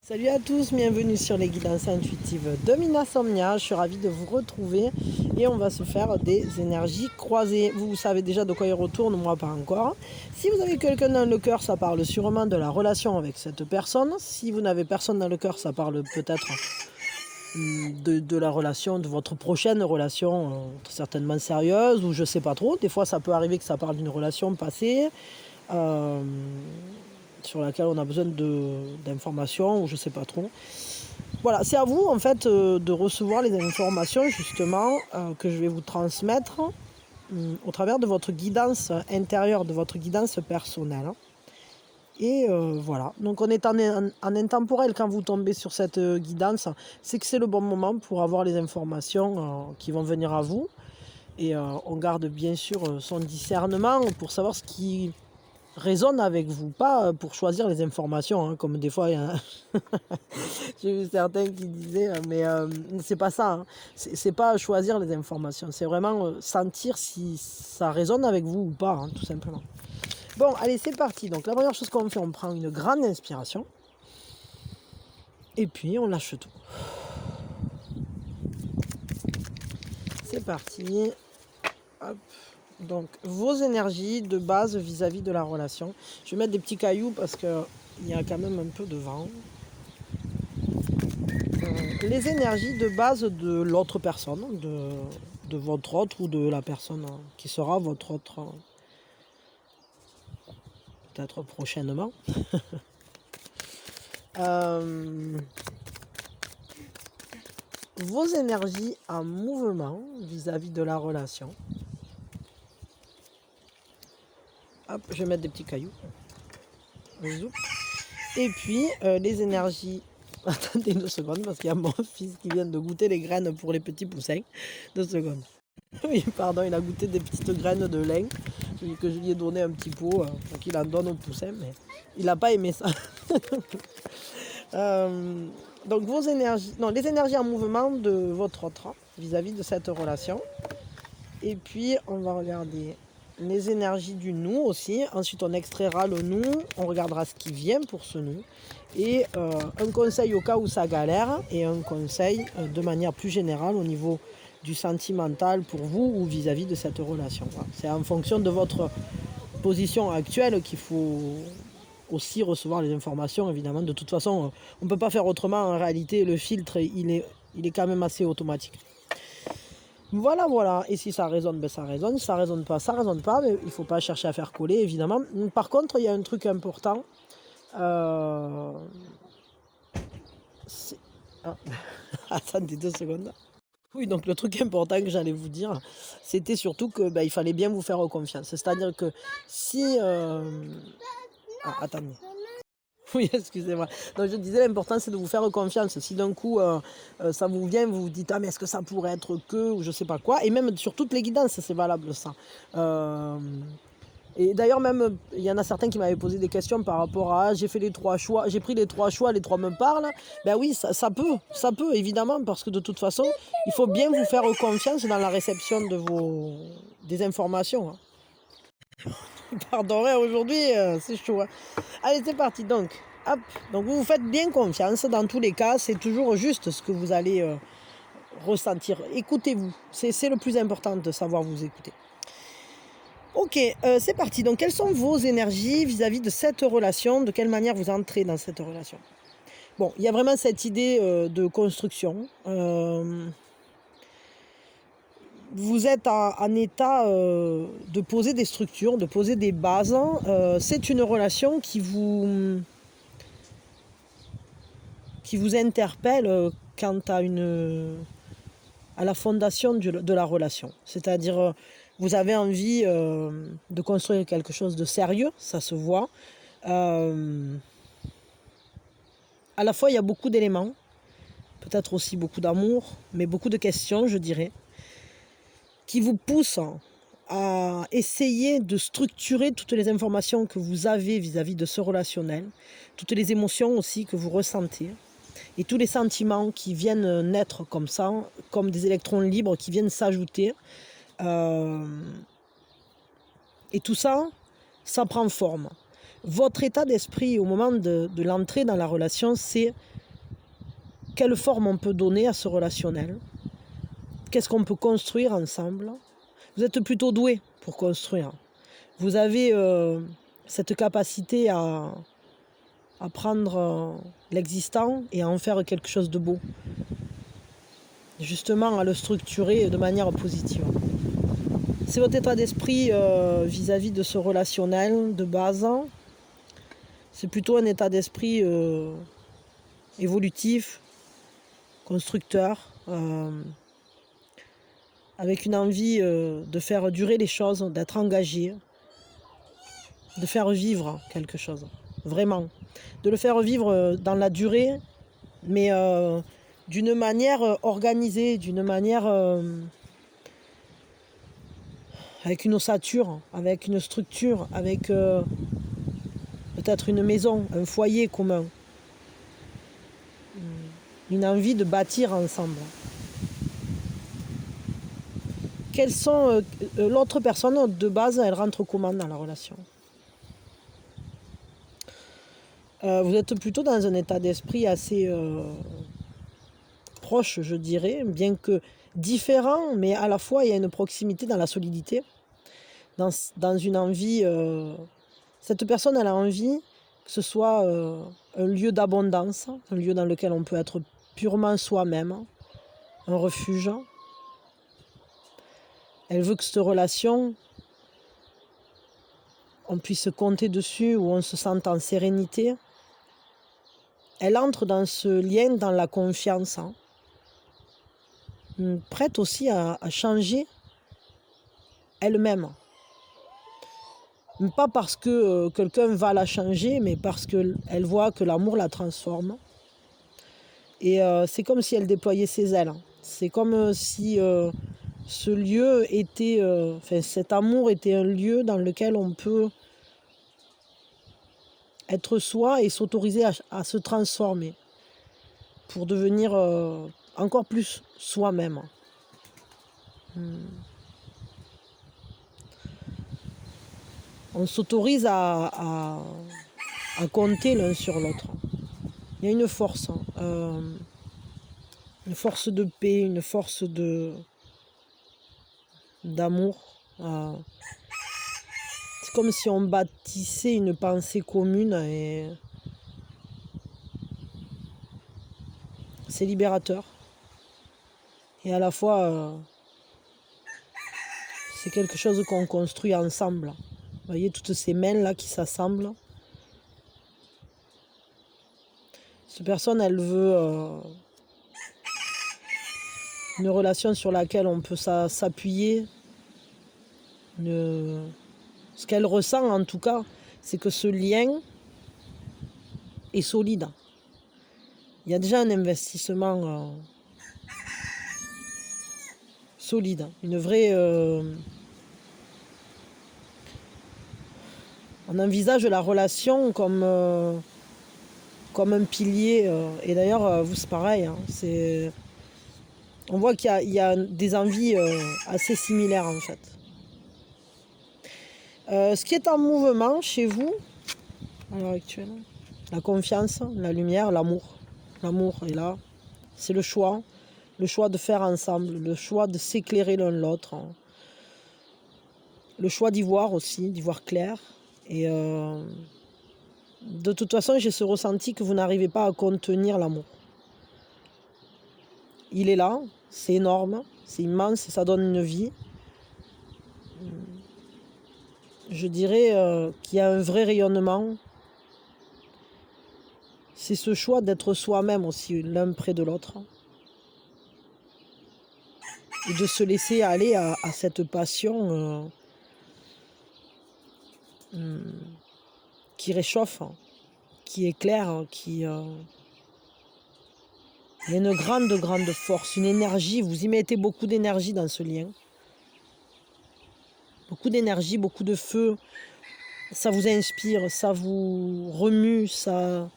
Salut à tous, bienvenue sur les guidances intuitives de Minasomnia. Je suis ravie de vous retrouver et on va se faire des énergies croisées. Vous savez déjà de quoi il retourne, moi pas encore. Si vous avez quelqu'un dans le cœur, ça parle sûrement de la relation avec cette personne. Si vous n'avez personne dans le cœur, ça parle peut-être de la relation, de votre prochaine relation, certainement sérieuse ou je sais pas trop. Des fois ça peut arriver que ça parle d'une relation passée. Sur laquelle on a besoin d'informations ou je sais pas trop. Voilà, c'est à vous en fait de recevoir les informations justement que je vais vous transmettre au travers de votre guidance intérieure, de votre guidance personnelle. Et voilà, donc on est en intemporel quand vous tombez sur cette guidance, c'est que c'est le bon moment pour avoir les informations qui vont venir à vous. Et on garde bien sûr son discernement pour savoir ce qui résonne avec vous, pas pour choisir les informations, hein, comme des fois j'ai vu certains qui disaient, mais c'est pas ça, hein. C'est pas choisir les informations, c'est vraiment sentir si ça résonne avec vous ou pas, hein, tout simplement. Bon, allez, c'est parti. Donc la première chose qu'on fait, on prend une grande inspiration, et puis on lâche tout. C'est parti. Hop. Donc vos énergies de base vis-à-vis de la relation. Je vais mettre des petits cailloux parce qu'il y a quand même un peu de vent. Les énergies de base de l'autre personne, de votre autre ou de la personne qui sera votre autre, peut-être prochainement. Vos énergies en mouvement vis-à-vis de la relation. Hop, je vais mettre des petits cailloux. Et puis les énergies. Attendez 2 secondes parce qu'il y a mon fils qui vient de goûter les graines pour les petits poussins. 2 secondes. Oui, pardon, il a goûté des petites graines de lin que je lui ai donné un petit pot pour qu'il en donne aux poussins, mais il n'a pas aimé ça. Donc vos énergies, non, les énergies en mouvement de votre autre vis-à-vis de cette relation. Et puis on va regarder les énergies du nous aussi. Ensuite on extraira le nous, on regardera ce qui vient pour ce nous. Et un conseil au cas où ça galère et un conseil de manière plus générale au niveau du sentimental pour vous ou vis-à-vis de cette relation. Voilà. C'est en fonction de votre position actuelle qu'il faut aussi recevoir les informations, évidemment. De toute façon, on ne peut pas faire autrement. En réalité, le filtre, il est quand même assez automatique. Voilà, voilà. Et si ça résonne, ben ça résonne. Si ça résonne pas, ça résonne pas. Mais il ne faut pas chercher à faire coller, évidemment. Par contre, il y a un truc important. Ah. Attendez 2 secondes. Oui, donc le truc important que j'allais vous dire, c'était surtout que il fallait bien vous faire confiance. C'est-à-dire que si... attendez. Oui, excusez-moi. Donc je disais, l'important c'est de vous faire confiance. Si d'un coup ça vous vient, vous vous dites, ah mais est-ce que ça pourrait être que, ou je sais pas quoi. Et même sur toutes les guidances, c'est valable ça. Et d'ailleurs même, il y en a certains qui m'avaient posé des questions par rapport à j'ai fait les 3 choix, j'ai pris les 3 choix, les 3 me parlent. Ben oui, ça peut évidemment, parce que de toute façon, il faut bien vous faire confiance dans la réception de des informations. Hein. Pardon, aujourd'hui, c'est chaud. Hein. Allez, c'est parti donc. Hop. Donc vous vous faites bien confiance, dans tous les cas, c'est toujours juste ce que vous allez ressentir. Écoutez-vous, c'est le plus important de savoir vous écouter. Ok, c'est parti. Donc, quelles sont vos énergies vis-à-vis de cette relation? De quelle manière vous entrez dans cette relation? Bon, il y a vraiment cette idée de construction. Vous êtes en état de poser des structures, de poser des bases. C'est une relation qui vous interpelle quant à la fondation de la relation. C'est-à-dire, vous avez envie de construire quelque chose de sérieux, ça se voit. À la fois, il y a beaucoup d'éléments, peut-être aussi beaucoup d'amour, mais beaucoup de questions, je dirais, qui vous poussent à essayer de structurer toutes les informations que vous avez vis-à-vis de ce relationnel, toutes les émotions aussi que vous ressentez, et tous les sentiments qui viennent naître comme ça, comme des électrons libres qui viennent s'ajouter. Et tout ça, ça prend forme. Votre état d'esprit au moment de l'entrée dans la relation, c'est quelle forme on peut donner à ce relationnel, qu'est-ce qu'on peut construire ensemble. Vous êtes plutôt doué pour construire. Vous avez cette capacité à prendre l'existant et à en faire quelque chose de beau. Justement, à le structurer de manière positive. C'est votre état d'esprit vis-à-vis de ce relationnel de base. C'est plutôt un état d'esprit évolutif, constructeur, avec une envie de faire durer les choses, d'être engagé, de faire vivre quelque chose, vraiment. De le faire vivre dans la durée, mais d'une manière organisée, d'une manière avec une ossature, avec une structure, avec peut-être une maison, un foyer commun. Une envie de bâtir ensemble. Quelles sont l'autre personne de base, elle rentre comment dans la relation? Vous êtes plutôt dans un état d'esprit assez proche, je dirais, bien que différent, mais à la fois il y a une proximité dans la solidité, dans une envie. Cette personne, elle a envie que ce soit un lieu d'abondance, un lieu dans lequel on peut être purement soi-même, un refuge. Elle veut que cette relation, on puisse compter dessus, où on se sente en sérénité. Elle entre dans ce lien, dans la confiance, prête aussi à changer elle-même. Pas parce que quelqu'un va la changer, mais parce qu'elle voit que l'amour la transforme. Et c'est comme si elle déployait ses ailes. C'est comme si ce lieu était, cet amour était un lieu dans lequel on peut être soi et s'autoriser à se transformer pour devenir encore plus soi-même. On s'autorise à compter l'un sur l'autre. Il y a une force de paix, une force d'amour. C'est comme si on bâtissait une pensée commune et c'est libérateur. Et à la fois, c'est quelque chose qu'on construit ensemble. Vous voyez toutes ces mains-là qui s'assemblent. Cette personne, elle veut une relation sur laquelle on peut s'appuyer. Ce qu'elle ressent en tout cas, c'est que ce lien est solide. Il y a déjà un investissement solide, une vraie... on envisage la relation comme un pilier. Et d'ailleurs, vous, c'est pareil. On voit qu'il y a des envies assez similaires, en fait. Ce qui est en mouvement chez vous, à l'heure actuelle, la confiance, la lumière, l'amour. L'amour est là. C'est le choix de faire ensemble, le choix de s'éclairer l'un l'autre, le choix d'y voir aussi, d'y voir clair. Et de toute façon, j'ai ce ressenti que vous n'arrivez pas à contenir l'amour. Il est là, c'est énorme, c'est immense, ça donne une vie. Je dirais qu'il y a un vrai rayonnement. C'est ce choix d'être soi-même aussi, l'un près de l'autre. Et de se laisser aller à cette passion qui réchauffe, qui éclaire, qui... Il y a une grande force, une énergie. Vous y mettez beaucoup d'énergie dans ce lien. Beaucoup d'énergie, beaucoup de feu. Ça vous inspire, ça vous remue, ça...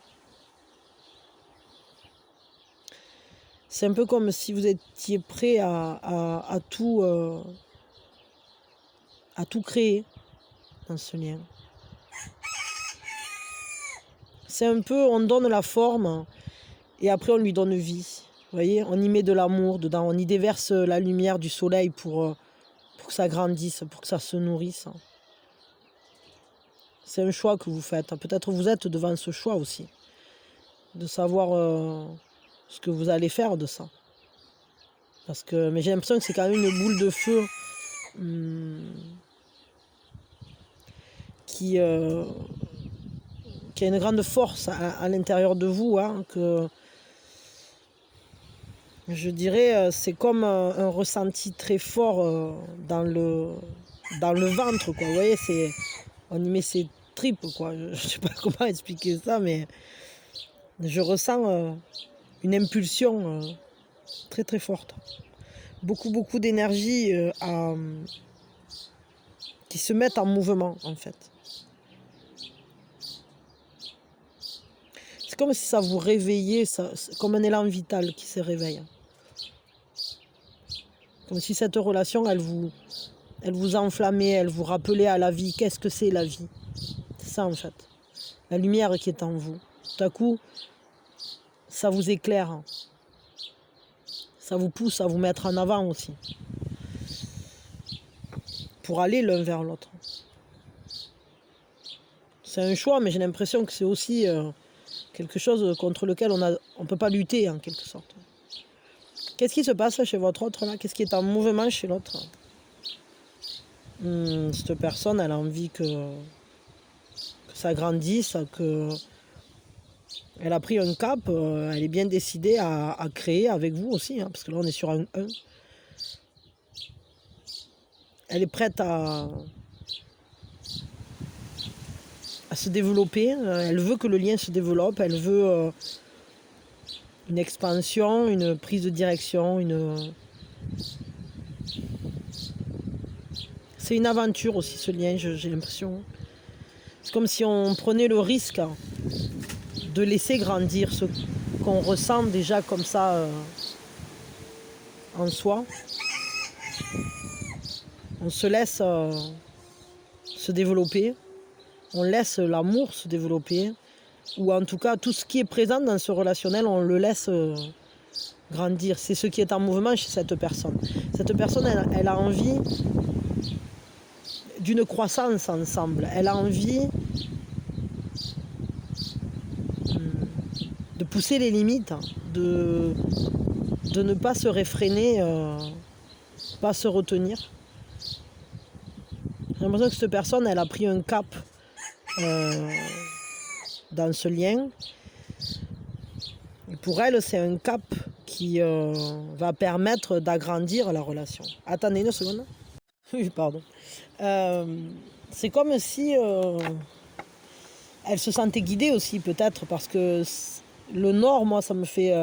C'est un peu comme si vous étiez prêt à tout créer dans ce lien. C'est un peu, on donne la forme et après on lui donne vie. Vous voyez, on y met de l'amour dedans, on y déverse la lumière du soleil pour que ça grandisse, pour que ça se nourrisse. C'est un choix que vous faites. Peut-être vous êtes devant ce choix aussi, de savoir ce que vous allez faire de ça. Mais j'ai l'impression que c'est quand même une boule de feu qui a une grande force à l'intérieur de vous, hein, que je dirais c'est comme un ressenti très fort dans le ventre, quoi. Vous voyez, on y met ses tripes, quoi. Je ne sais pas comment expliquer ça, mais je ressens une impulsion très très forte. Beaucoup d'énergie qui se mettent en mouvement, en fait. C'est comme si ça vous réveillait, comme un élan vital qui se réveille. Comme si cette relation, elle vous enflammait, elle vous rappelait à la vie. Qu'est-ce que c'est la vie? C'est ça, en fait. La lumière qui est en vous. Tout à coup, ça vous éclaire. Ça vous pousse à vous mettre en avant aussi. Pour aller l'un vers l'autre. C'est un choix, mais j'ai l'impression que c'est aussi quelque chose contre lequel on ne peut pas lutter, en quelque sorte. Qu'est-ce qui se passe chez votre autre là? Qu'est-ce qui est en mouvement chez l'autre? Cette personne, elle a envie que ça grandisse, elle a pris un cap, elle est bien décidée à créer avec vous aussi, hein, parce que là on est sur un 1. Elle est prête à se développer, elle veut que le lien se développe, elle veut une expansion, une prise de direction, c'est une aventure aussi ce lien, j'ai l'impression. C'est comme si on prenait le risque de laisser grandir ce qu'on ressent déjà comme ça en soi. On se laisse se développer, on laisse l'amour se développer, ou en tout cas tout ce qui est présent dans ce relationnel, on le laisse grandir. C'est ce qui est en mouvement chez cette personne. Cette personne, elle a envie d'une croissance ensemble. Elle a envie de pousser les limites, de ne pas se réfréner, pas se retenir. J'ai l'impression que cette personne, elle a pris un cap dans ce lien. Et pour elle, c'est un cap qui va permettre d'agrandir la relation. Attendez une seconde. Oui, pardon. C'est comme si elle se sentait guidée aussi, peut-être, parce que le nord, moi, ça me fait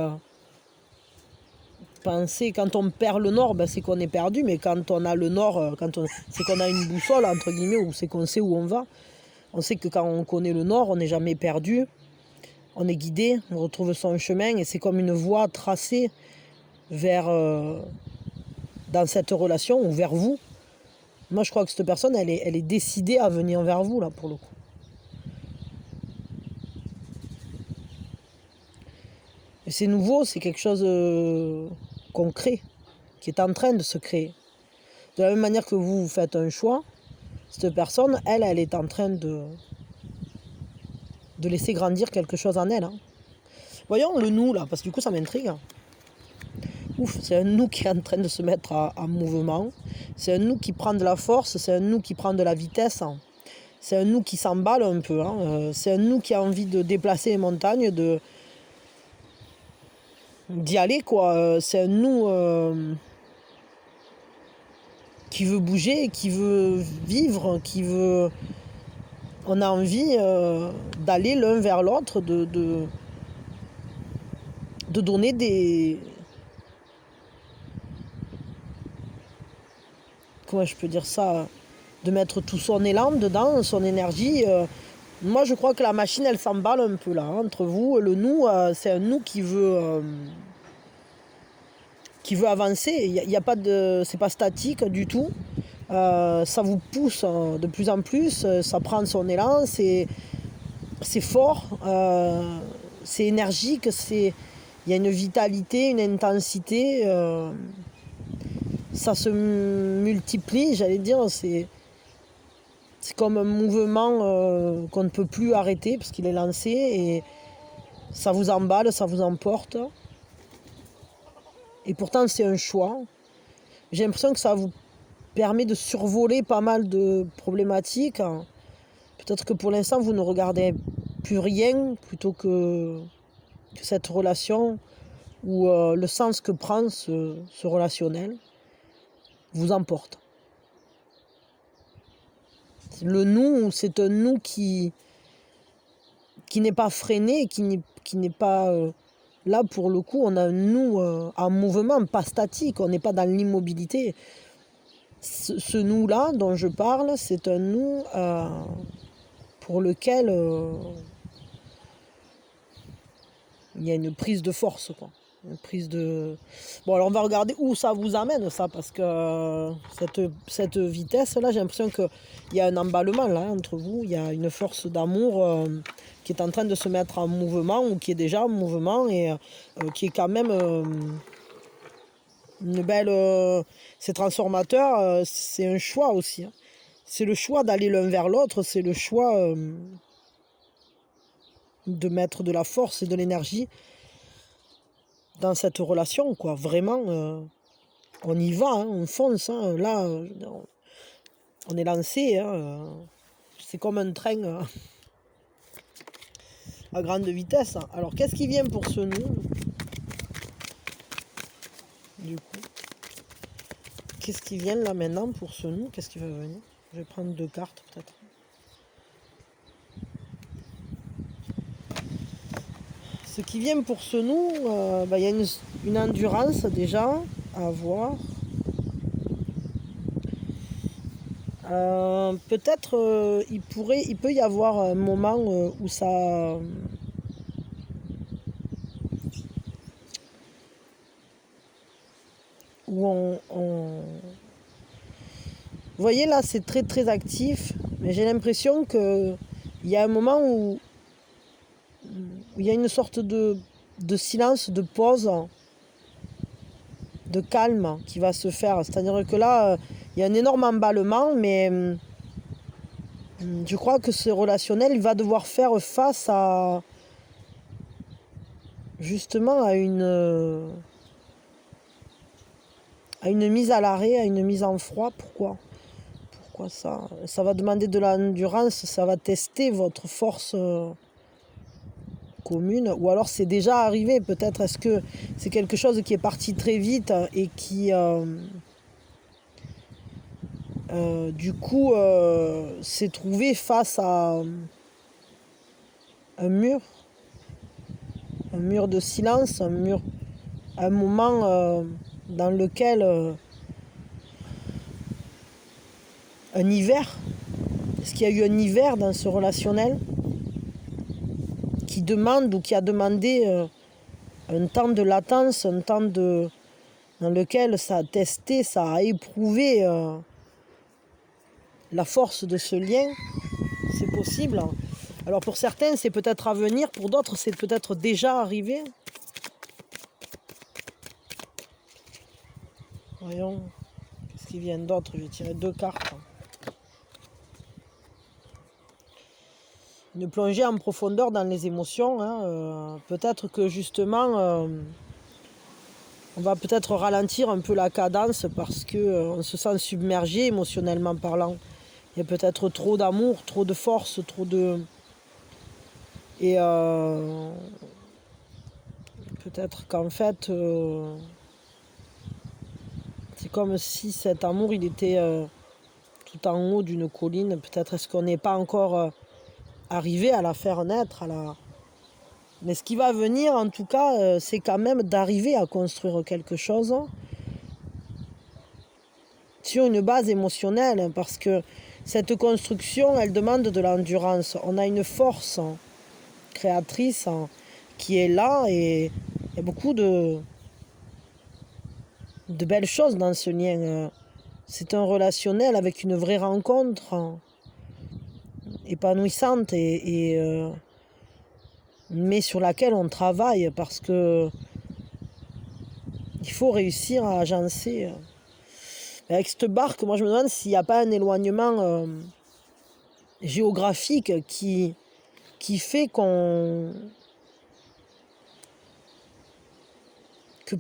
penser, quand on perd le nord, c'est qu'on est perdu, mais quand on a le nord, c'est qu'on a une boussole, entre guillemets, ou c'est qu'on sait où on va. On sait que quand on connaît le nord, on n'est jamais perdu, on est guidé, on retrouve son chemin, et c'est comme une voie tracée vers, dans cette relation, ou vers vous. Moi, je crois que cette personne, elle est décidée à venir vers vous, là, pour le coup. Et c'est nouveau, c'est quelque chose concret, qui est en train de se créer. De la même manière que vous faites un choix, cette personne, elle est en train de laisser grandir quelque chose en elle. Hein. Voyons le nous, là, parce que du coup, ça m'intrigue. Ouf, c'est un nous qui est en train de se mettre en mouvement. C'est un nous qui prend de la force, c'est un nous qui prend de la vitesse. C'est un nous qui s'emballe un peu. Hein. C'est un nous qui a envie de déplacer les montagnes, d'y aller, quoi. C'est un nous qui veut bouger, qui veut vivre, qui veut... On a envie d'aller l'un vers l'autre, de donner des... Comment je peux dire ça? De mettre tout son élan dedans, son énergie. Moi, je crois que la machine, elle s'emballe un peu là, entre vous. Le nous, c'est un nous qui veut avancer. Il y a pas de, c'est pas statique du tout. Ça vous pousse de plus en plus. Ça prend son élan. c'est fort, c'est énergique, il y a une vitalité, une intensité, ça se multiplie, j'allais dire, c'est comme un mouvement qu'on ne peut plus arrêter parce qu'il est lancé et ça vous emballe, ça vous emporte. Et pourtant, c'est un choix. J'ai l'impression que ça vous permet de survoler pas mal de problématiques. Peut-être que pour l'instant, vous ne regardez plus rien plutôt que cette relation ou le sens que prend ce relationnel vous emporte. Le nous, c'est un nous qui n'est pas freiné, qui n'est pas... là, pour le coup, on a un nous en mouvement, pas statique, on n'est pas dans l'immobilité. Ce nous-là dont je parle, c'est un nous pour lequel il y a une prise de force, quoi. Une prise de... Bon, alors on va regarder où ça vous amène, ça, parce que cette vitesse-là, j'ai l'impression qu'il y a un emballement, là, entre vous. Il y a une force d'amour qui est en train de se mettre en mouvement, ou qui est déjà en mouvement, et qui est quand même une belle... c'est transformateur, c'est un choix aussi. Hein. C'est le choix d'aller l'un vers l'autre, c'est le choix de mettre de la force et de l'énergie dans cette relation, quoi. Vraiment, on y va, hein, on fonce. Hein. Là, on est lancé. Hein. C'est comme un train à grande vitesse. Hein. Alors, qu'est-ce qui vient pour ce nous, du coup? Qu'est-ce qui vient là maintenant pour ce nous? Qu'est-ce qui va venir? Je vais prendre 2 cartes, peut-être. Ce qui vient pour ce nous, y a une endurance déjà à avoir. Peut-être il peut y avoir un moment où ça... où vous voyez là, c'est très très actif, mais j'ai l'impression qu'il y a un moment où il y a une sorte de silence, de pause, de calme qui va se faire. C'est-à-dire que là, il y a un énorme emballement, mais je crois que ce relationnel, il va devoir faire face à justement à une mise à l'arrêt, à une mise en froid. Pourquoi ça? Ça va demander de l'endurance, ça va tester votre force commune, ou alors c'est déjà arrivé peut-être. Est-ce que c'est quelque chose qui est parti très vite et qui du coup s'est trouvé face à un mur de silence, un moment dans lequel un hiver, est-ce qu'il y a eu un hiver dans ce relationnel qui demande ou qui a demandé un temps de latence, un temps dans lequel ça a testé, ça a éprouvé la force de ce lien? C'est possible. Alors pour certains, c'est peut-être à venir, pour d'autres, c'est peut-être déjà arrivé. Voyons, qu'est-ce qui vient d'autre? Je vais tirer 2 cartes. Une plongée en profondeur dans les émotions. Hein, peut-être que justement, on va peut-être ralentir un peu la cadence parce qu'on se sent submergé émotionnellement parlant. Il y a peut-être trop d'amour, trop de force, trop de... Et peut-être qu'en fait, c'est comme si cet amour, il était tout en haut d'une colline. Peut-être est-ce qu'on n'est pas encore arrivé à la faire naître. Mais ce qui va venir, en tout cas, c'est quand même d'arriver à construire quelque chose sur une base émotionnelle. Parce que cette construction, elle demande de l'endurance. On a une force créatrice qui est là et il y a beaucoup de belles choses dans ce lien. C'est un relationnel avec une vraie rencontre épanouissante et mais sur laquelle on travaille parce que il faut réussir à agencer. Avec cette barque, moi je me demande s'il n'y a pas un éloignement géographique qui fait que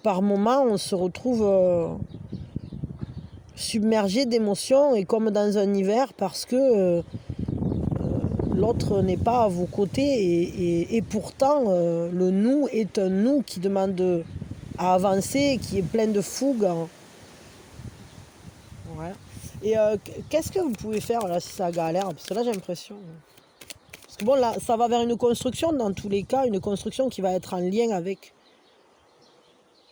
par moment on se retrouve submergé d'émotions et comme dans un hiver parce que l'autre n'est pas à vos côtés et pourtant le nous est un nous qui demande à avancer, qui est plein de fougue. Ouais. Et qu'est-ce que vous pouvez faire là si ça galère? Parce que là j'ai l'impression. Parce que bon là ça va vers une construction dans tous les cas, une construction qui va être en lien avec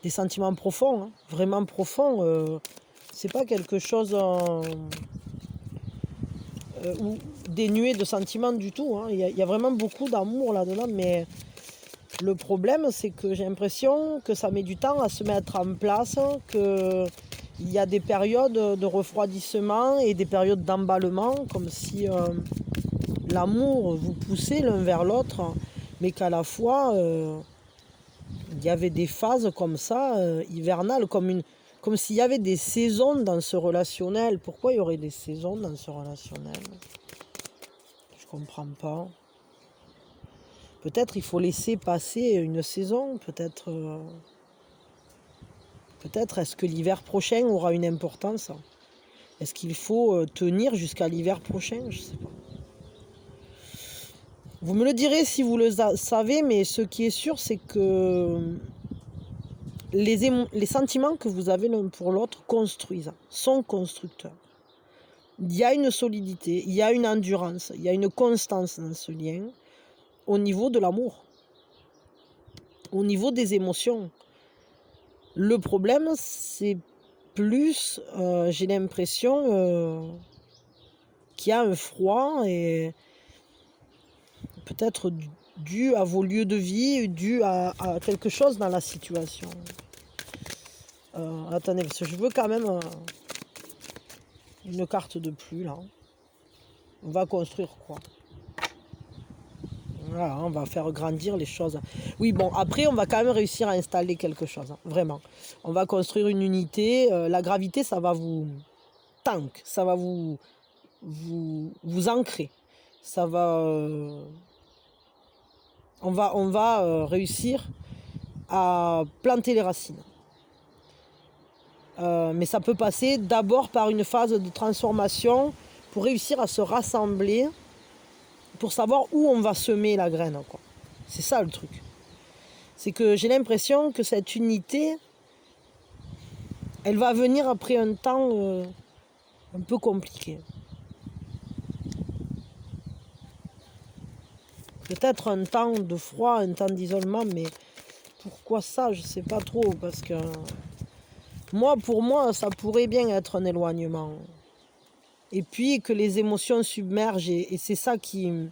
des sentiments profonds, hein, vraiment profonds. C'est pas quelque chose ou dénué de sentiments du tout. Hein. Il y a vraiment beaucoup d'amour là-dedans, mais le problème, c'est que j'ai l'impression que ça met du temps à se mettre en place, qu'il y a des périodes de refroidissement et des périodes d'emballement, comme si l'amour vous poussait l'un vers l'autre, mais qu'à la fois, il y avait des phases comme ça, hivernales, comme s'il y avait des saisons dans ce relationnel. Pourquoi il y aurait des saisons dans ce relationnel? Je comprends pas. Peut-être il faut laisser passer une saison, peut-être est-ce que l'hiver prochain aura une importance? Est-ce qu'il faut tenir jusqu'à l'hiver prochain? Je sais pas. Vous me le direz si vous le savez, mais ce qui est sûr, c'est que les sentiments que vous avez l'un pour l'autre construisent, sont constructeurs. Il y a une solidité, il y a une endurance, il y a une constance dans ce lien au niveau de l'amour, au niveau des émotions. Le problème, c'est plus, j'ai l'impression qu'il y a un froid et peut-être dû à vos lieux de vie, dû à quelque chose dans la situation. Attendez, parce que je veux quand même une carte de plus là. On va construire quoi? Voilà, on va faire grandir les choses. Oui, bon, après, on va quand même réussir à installer quelque chose, hein, vraiment. On va construire une unité. La gravité, ça va vous tank, ça va vous ancrer. Ça va... on va réussir à planter les racines. Mais ça peut passer d'abord par une phase de transformation pour réussir à se rassembler, pour savoir où on va semer la graine, quoi. C'est ça le truc. C'est que j'ai l'impression que cette unité, elle va venir après un temps un peu compliqué. Peut-être un temps de froid, un temps d'isolement, mais pourquoi ça, je sais pas trop, parce que pour moi, ça pourrait bien être un éloignement. Et puis que les émotions submergent, et c'est ça qui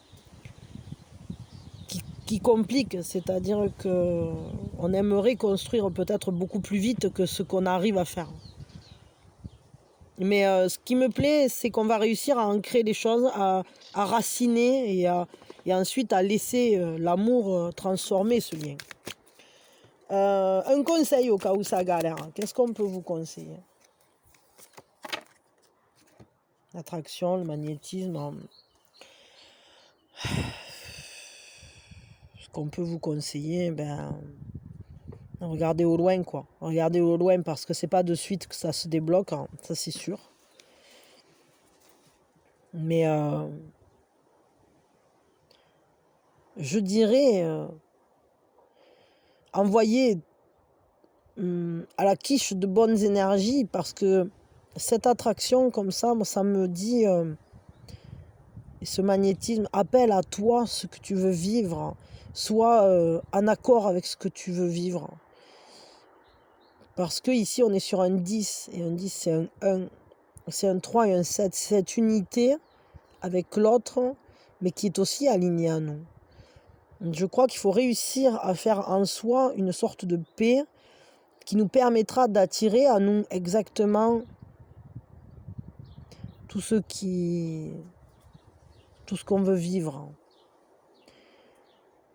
complique, c'est-à-dire qu'on aimerait construire peut-être beaucoup plus vite que ce qu'on arrive à faire. Mais ce qui me plaît, c'est qu'on va réussir à ancrer les choses, à raciner et ensuite à laisser l'amour transformer ce lien. Un conseil au cas où ça galère, qu'est-ce qu'on peut vous conseiller? L'attraction, le magnétisme. Ce qu'on peut vous conseiller, regardez au loin, quoi. Regardez au loin parce que c'est pas de suite que ça se débloque, hein, ça c'est sûr. Mais je dirais envoyer à la quiche de bonnes énergies parce que cette attraction comme ça, moi, ça me dit, et ce magnétisme appelle à toi ce que tu veux vivre, soit en accord avec ce que tu veux vivre. Parce que ici on est sur un 10, et un 10 c'est un 1, c'est un 3 et un 7, c'est cette unité avec l'autre, mais qui est aussi alignée à nous. Je crois qu'il faut réussir à faire en soi une sorte de paix qui nous permettra d'attirer à nous exactement tout ce qu'on veut vivre.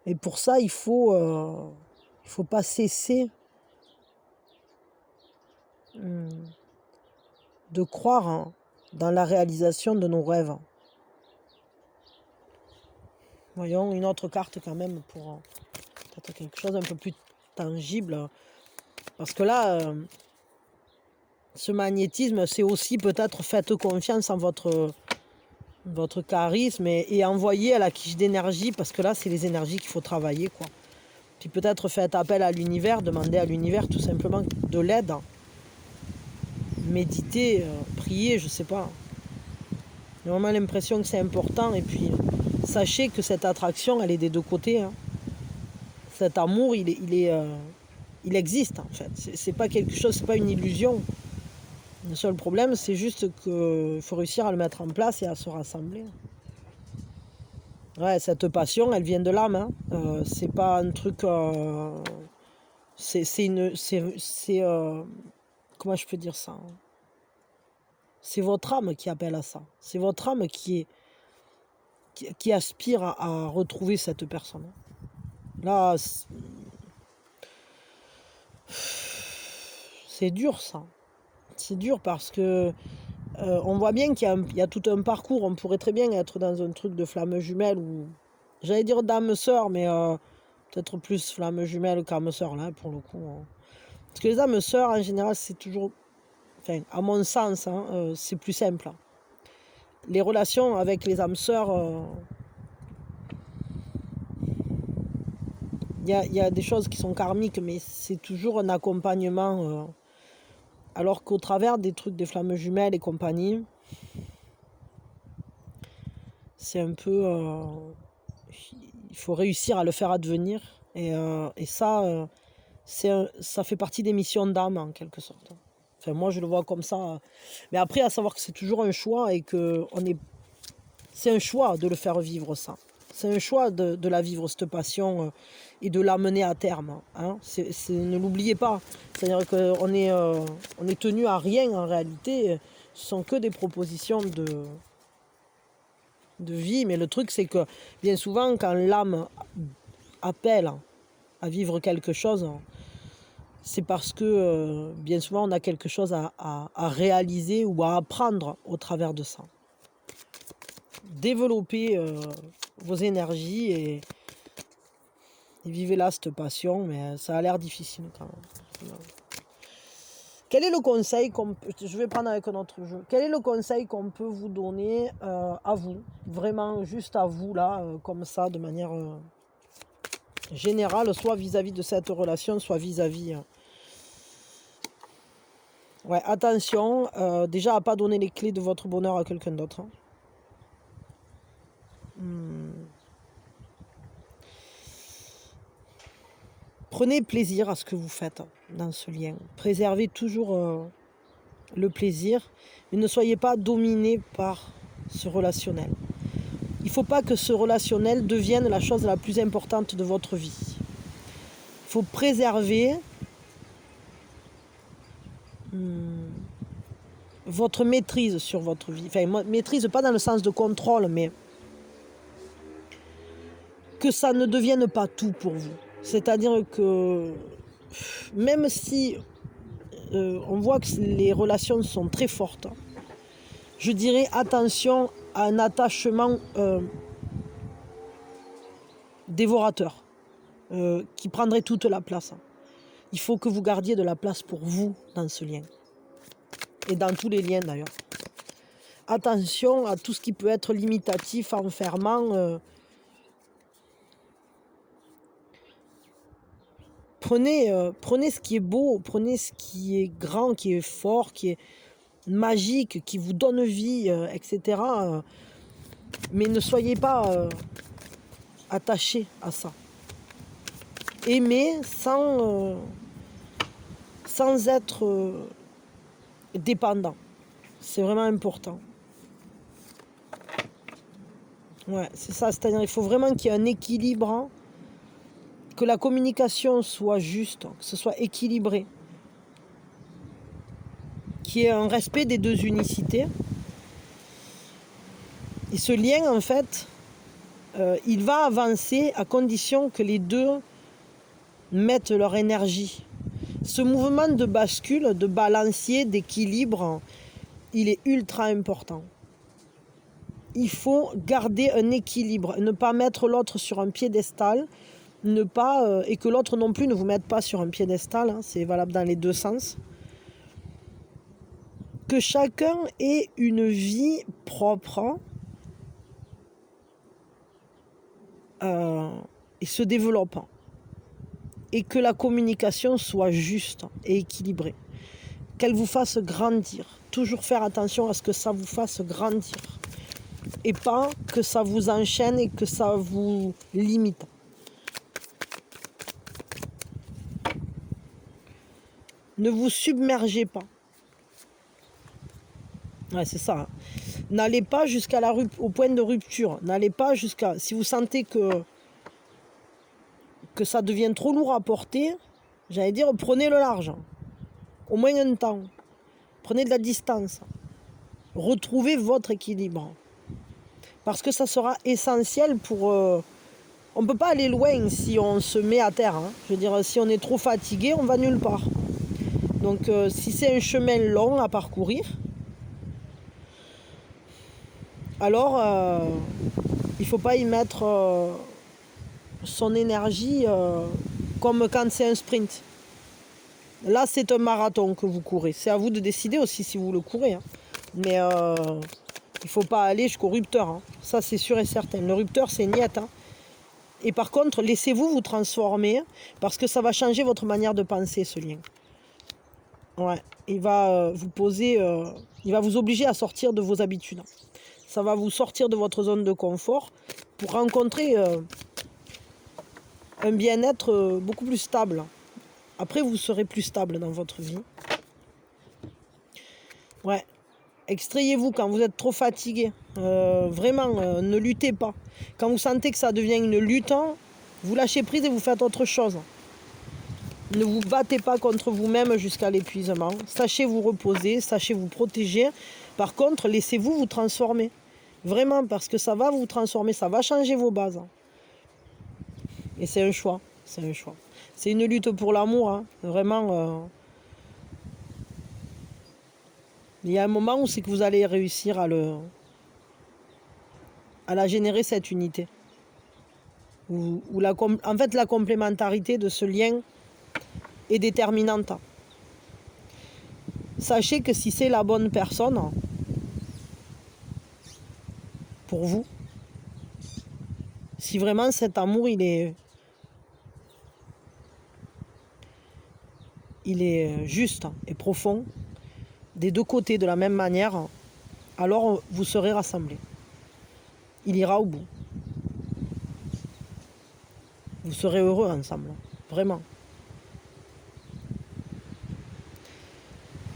Et pour ça, il faut pas cesser de croire dans la réalisation de nos rêves. Voyons une autre carte quand même pour peut-être quelque chose un peu plus tangible. Parce que là, ce magnétisme, c'est aussi peut-être faites confiance en votre charisme et envoyez à la quiche d'énergie, parce que là, c'est les énergies qu'il faut travailler, quoi. Puis peut-être faites appel à l'univers, demandez à l'univers tout simplement de l'aide. Méditez, priez, je sais pas. J'ai vraiment l'impression que c'est important. Et puis, sachez que cette attraction, elle est des deux côtés. Hein. Cet amour, il existe, en fait. C'est pas quelque chose, c'est pas une illusion. Le seul problème, c'est juste qu'il faut réussir à le mettre en place et à se rassembler. Ouais, cette passion, elle vient de l'âme. Hein. C'est pas un truc... comment je peux dire ça? C'est votre âme qui appelle à ça. C'est votre âme qui aspire à retrouver cette personne. Là, c'est dur, ça. C'est dur parce que on voit bien qu'il y a tout un parcours. On pourrait très bien être dans un truc de flamme jumelle ou... J'allais dire d'âme sœur, mais peut-être plus flamme jumelle qu'âme sœur, là, pour le coup. Hein. Parce que les âmes sœurs, en général, c'est toujours... Enfin, à mon sens, hein, c'est plus simple. Hein. Les relations avec les âmes sœurs... il y a des choses qui sont karmiques, mais c'est toujours un accompagnement... alors qu'au travers des trucs des flammes jumelles et compagnie, c'est un peu... il faut réussir à le faire advenir. Et ça, ça fait partie des missions d'âme, en quelque sorte. Enfin, moi, je le vois comme ça. Mais après, à savoir que c'est toujours un choix et que c'est un choix de le faire vivre, ça. C'est un choix de la vivre, cette passion, et de l'amener à terme. Hein. Ne l'oubliez pas. C'est-à-dire qu'on est tenu à rien, en réalité. Ce sont que des propositions de vie. Mais le truc, c'est que bien souvent, quand l'âme appelle à vivre quelque chose, c'est parce que bien souvent, on a quelque chose à réaliser ou à apprendre au travers de ça. Développez vos énergies et vivez là cette passion, mais ça a l'air difficile quand même. Quel est le conseil je vais prendre avec un autre jeu. Quel est le conseil qu'on peut vous donner à vous, vraiment juste à vous là, comme ça, de manière générale, soit vis-à-vis de cette relation, soit vis-à-vis... Ouais, attention, déjà à pas donner les clés de votre bonheur à quelqu'un d'autre. Hein. Prenez plaisir à ce que vous faites dans ce lien. Préservez toujours le plaisir, mais ne soyez pas dominé par ce relationnel. Il ne faut pas que ce relationnel devienne la chose la plus importante de votre vie. Il faut préserver votre maîtrise sur votre vie. Enfin, maîtrise pas dans le sens de contrôle, mais que ça ne devienne pas tout pour vous. C'est-à-dire que même si on voit que les relations sont très fortes, je dirais attention à un attachement dévorateur qui prendrait toute la place. Il faut que vous gardiez de la place pour vous dans ce lien. Et dans tous les liens d'ailleurs. Attention à tout ce qui peut être limitatif, enfermant. Prenez ce qui est beau, prenez ce qui est grand, qui est fort, qui est magique, qui vous donne vie, etc. Mais ne soyez pas attachés à ça. Aimez sans être dépendant. C'est vraiment important. Ouais, c'est ça. C'est-à-dire qu'il faut vraiment qu'il y ait un équilibre, hein, que la communication soit juste, que ce soit équilibré, qu'il y ait un respect des deux unicités. Et ce lien, en fait, il va avancer à condition que les deux mettent leur énergie. Ce mouvement de bascule, de balancier, d'équilibre, il est ultra important. Il faut garder un équilibre, ne pas mettre l'autre sur un piédestal, et que l'autre non plus ne vous mette pas sur un piédestal, hein, c'est valable dans les deux sens. Que chacun ait une vie propre et se développe. Et que la communication soit juste et équilibrée. Qu'elle vous fasse grandir. Toujours faire attention à ce que ça vous fasse grandir. Et pas que ça vous enchaîne et que ça vous limite. Ne vous submergez pas. Ouais, c'est ça. Hein. N'allez pas jusqu'à au point de rupture. N'allez pas jusqu'à... Si vous sentez que ça devient trop lourd à porter, j'allais dire, prenez le large. Au moins un temps. Prenez de la distance. Retrouvez votre équilibre. Parce que ça sera essentiel pour... on ne peut pas aller loin si on se met à terre. Hein. Je veux dire, si on est trop fatigué, on va nulle part. Donc, si c'est un chemin long à parcourir, alors il ne faut pas y mettre son énergie comme quand c'est un sprint. Là, c'est un marathon que vous courez. C'est à vous de décider aussi si vous le courez. Hein. Mais il ne faut pas aller jusqu'au rupteur. Hein. Ça, c'est sûr et certain. Le rupteur, c'est niette. Hein. Et par contre, laissez-vous vous transformer parce que ça va changer votre manière de penser, ce lien. Ouais, il va vous poser... il va vous obliger à sortir de vos habitudes. Ça va vous sortir de votre zone de confort pour rencontrer un bien-être beaucoup plus stable. Après, vous serez plus stable dans votre vie. Ouais. Extrayez-vous quand vous êtes trop fatigué. Vraiment, ne luttez pas. Quand vous sentez que ça devient une lutte, vous lâchez prise et vous faites autre chose. Ne vous battez pas contre vous-même jusqu'à l'épuisement. Sachez vous reposer, sachez vous protéger. Par contre, laissez-vous vous transformer. Vraiment, parce que ça va vous transformer, ça va changer vos bases. Et c'est un choix. C'est un choix. C'est une lutte pour l'amour. Hein. Vraiment. Il y a un moment où c'est que vous allez réussir à la générer, cette unité. En fait, la complémentarité de ce lien est déterminante. Sachez que si c'est la bonne personne pour vous, si vraiment cet amour il est juste et profond, des deux côtés de la même manière, alors vous serez rassemblés. Il ira au bout. Vous serez heureux ensemble, vraiment.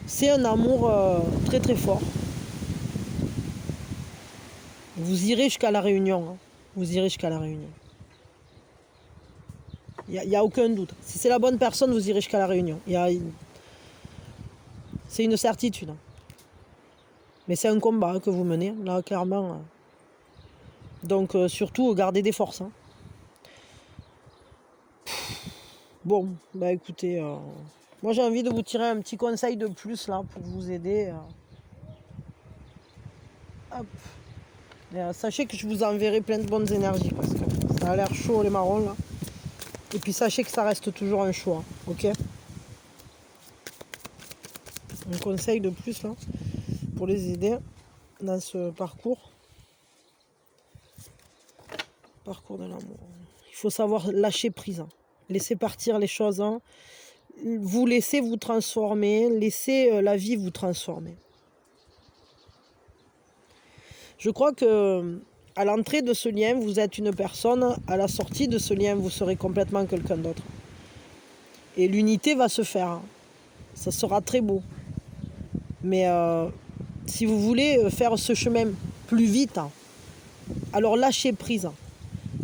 C'est un amour très très fort. Vous irez jusqu'à la réunion. Hein. Vous irez jusqu'à la réunion. Il n'y a aucun doute. Si c'est la bonne personne, vous irez jusqu'à la réunion. C'est une certitude. Mais c'est un combat que vous menez, là, clairement. Donc, surtout, gardez des forces. Hein. Bon, bah écoutez, moi j'ai envie de vous tirer un petit conseil de plus, là, pour vous aider. Hop. Et, sachez que je vous enverrai plein de bonnes énergies, parce que ça a l'air chaud, les marrons, là. Et puis, sachez que ça reste toujours un choix, ok ? Un conseil de plus, là, pour les aider dans ce parcours. Parcours de l'amour. Il faut savoir lâcher prise. Laissez partir les choses. Vous laissez vous transformer. Laissez la vie vous transformer. Je crois que à l'entrée de ce lien, vous êtes une personne. À la sortie de ce lien, vous serez complètement quelqu'un d'autre. Et l'unité va se faire. Ça sera très beau. Mais si vous voulez faire ce chemin plus vite, alors lâchez prise.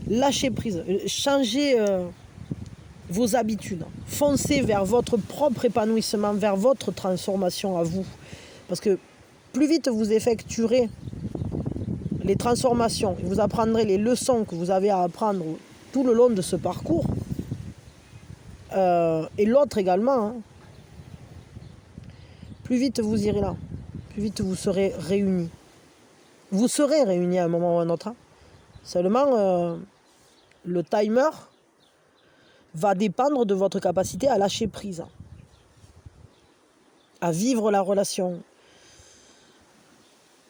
Lâchez prise. Changez vos habitudes. Foncez vers votre propre épanouissement, vers votre transformation à vous. Parce que plus vite vous effectuerez les transformations, et vous apprendrez les leçons que vous avez à apprendre tout le long de ce parcours, et l'autre également, hein, plus vite vous irez là, plus vite vous serez réunis. Vous serez réunis à un moment ou à un autre. Hein. Seulement, le timer va dépendre de votre capacité à lâcher prise, à vivre la relation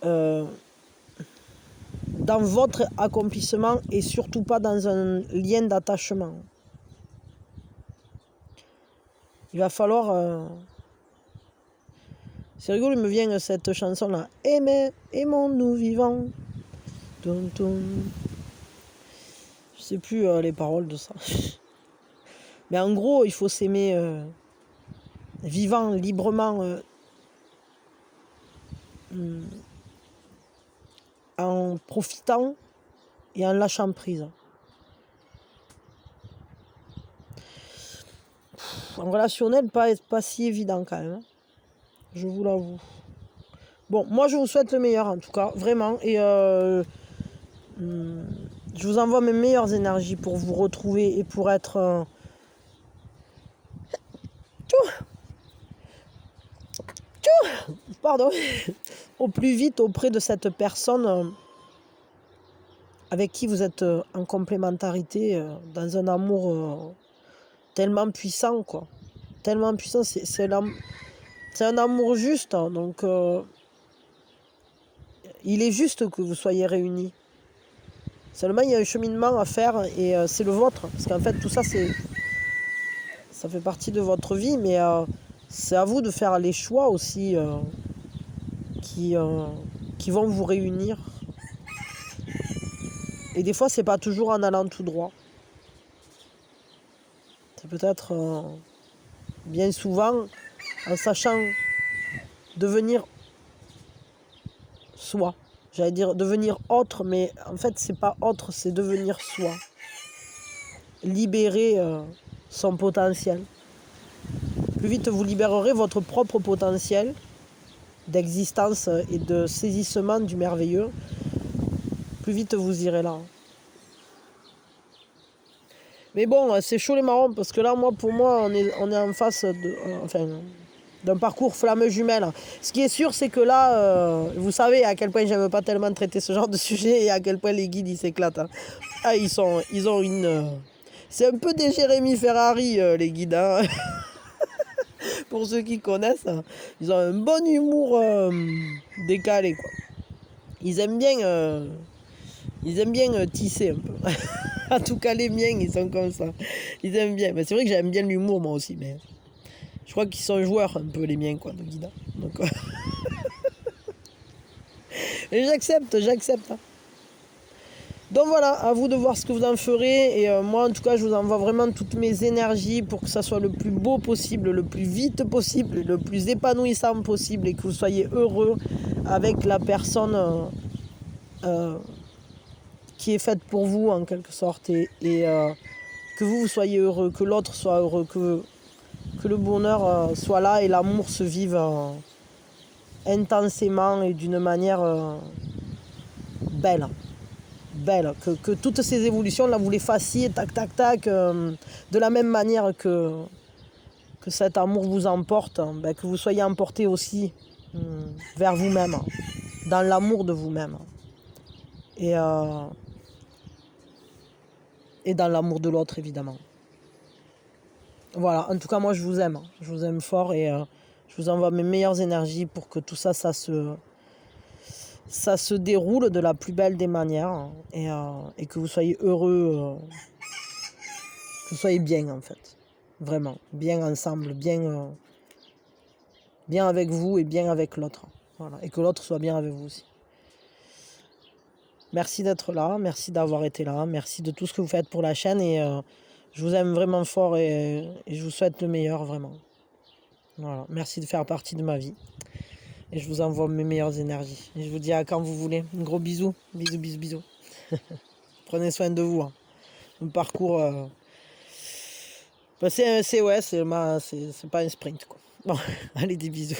dans votre accomplissement et surtout pas dans un lien d'attachement. Il va falloir... C'est rigolo, il me vient cette chanson-là. Aimons-nous vivants. Toum, toum. Je sais plus les paroles de ça. Mais en gros, il faut s'aimer vivant, librement, en profitant et en lâchant prise. En relationnel, pas si évident quand même. Hein. Je vous l'avoue. Bon, moi je vous souhaite le meilleur en tout cas, vraiment. Et je vous envoie mes meilleures énergies pour vous retrouver et pour être... Pardon. Au plus vite auprès de cette personne avec qui vous êtes en complémentarité, dans un amour tellement puissant, quoi. Tellement puissant, c'est un amour juste, hein, donc il est juste que vous soyez réunis. Seulement, il y a un cheminement à faire et c'est le vôtre. Parce qu'en fait, tout ça, ça fait partie de votre vie, mais c'est à vous de faire les choix aussi qui vont vous réunir. Et des fois, c'est pas toujours en allant tout droit. C'est peut-être bien souvent en sachant devenir soi. J'allais dire devenir autre, mais en fait, c'est pas autre, c'est devenir soi. Libérer son potentiel. Plus vite vous libérerez votre propre potentiel d'existence et de saisissement du merveilleux, plus vite vous irez là. Mais bon, c'est chaud les marrons, parce que là, pour moi, on est en face d'un parcours flamme jumelle. Ce qui est sûr, c'est que là, vous savez à quel point j'aime pas tellement traiter ce genre de sujet et à quel point les guides, ils s'éclatent. Hein. Ah, ils ont une... c'est un peu des Jérémy Ferrari, les guides. Hein. Pour ceux qui connaissent, ils ont un bon humour décalé, quoi. Ils aiment bien tisser un peu. En tout cas, les miens, ils sont comme ça. Ils aiment bien. Mais c'est vrai que j'aime bien l'humour, moi aussi. Mais je crois qu'ils sont joueurs un peu, les miens, quoi, de guide. Donc, et j'accepte. Hein. Donc voilà, à vous de voir ce que vous en ferez. Et moi, en tout cas, je vous envoie vraiment toutes mes énergies pour que ça soit le plus beau possible, le plus vite possible, le plus épanouissant possible et que vous soyez heureux avec la personne qui est faite pour vous, en quelque sorte. Et que vous soyez heureux, que l'autre soit heureux, que le bonheur soit là et l'amour se vive intensément et d'une manière belle. Que toutes ces évolutions là vous les fassiez tac de la même manière que cet amour vous emporte, que vous soyez emporté aussi vers vous-même, dans l'amour de vous-même et dans l'amour de l'autre évidemment. Voilà, en tout cas moi je vous aime fort et je vous envoie mes meilleures énergies pour que tout ça se déroule de la plus belle des manières et que vous soyez heureux, que vous soyez bien en fait, vraiment, bien ensemble, bien avec vous et bien avec l'autre, voilà, et que l'autre soit bien avec vous aussi. Merci d'être là, merci d'avoir été là, merci de tout ce que vous faites pour la chaîne et je vous aime vraiment fort et je vous souhaite le meilleur vraiment. Voilà, merci de faire partie de ma vie. Et je vous envoie mes meilleures énergies. Et je vous dis à quand vous voulez. Un gros bisou. Bisous. Prenez soin de vous. Hein. Un parcours... c'est pas un sprint, quoi. Bon, allez, des bisous.